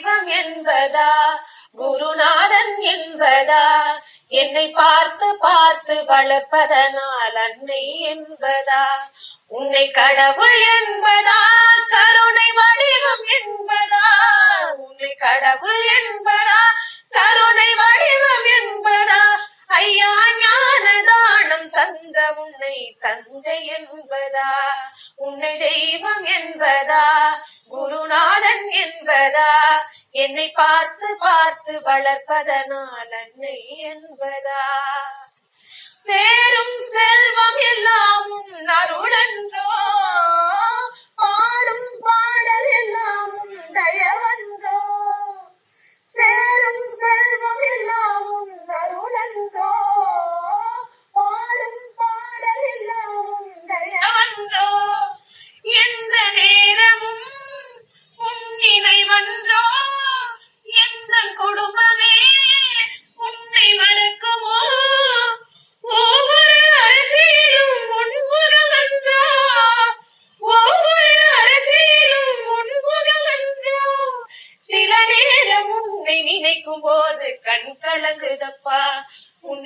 தெய்வம் என்பதா, குருநாதன் என்பதா, என்னை பார்த்து பார்த்து வளர்ப்பதனால் அன்னை என்பதா, உன்னை கடவுள் என்பதா, கருணை வடிவம் என்பதா, உன்னை கடவுள் என்பதா, கருணை வடிவம் என்பதா, ஐயா ஞான தானம் தந்த உன்னை தந்தை என்பதா, உன்னை தெய்வம் என்பதா, குருநாதன் என்பதா, என்னை பார்த்து பார்த்து வளர்ப்பதனால் அன்னை என்பதா, சேரும் செல்வம் எல்லாம் உன் அருளன்றோ, பாடும் பாடல் எல்லாம் உன் தயவன்றோ, சேரும் செல்வம் எல்லாம் உன் அருளன்றோ, பாடும் பாடல் எல்லாம் உன் தயவன்றோ, எந்த நேரமும் உன் நினைவன்றோ, எந்த குடும்பமே உன்னை மறக்குமோ, ஒவ்வொரு அரசியலும் முன்புறவன்றோ, ஒவ்வொரு அரசியலும் முன்புறவன்றோ, சில நேரம் உன்னை நினைக்கும் போது கண் கலங்குதப்பா, உன்னை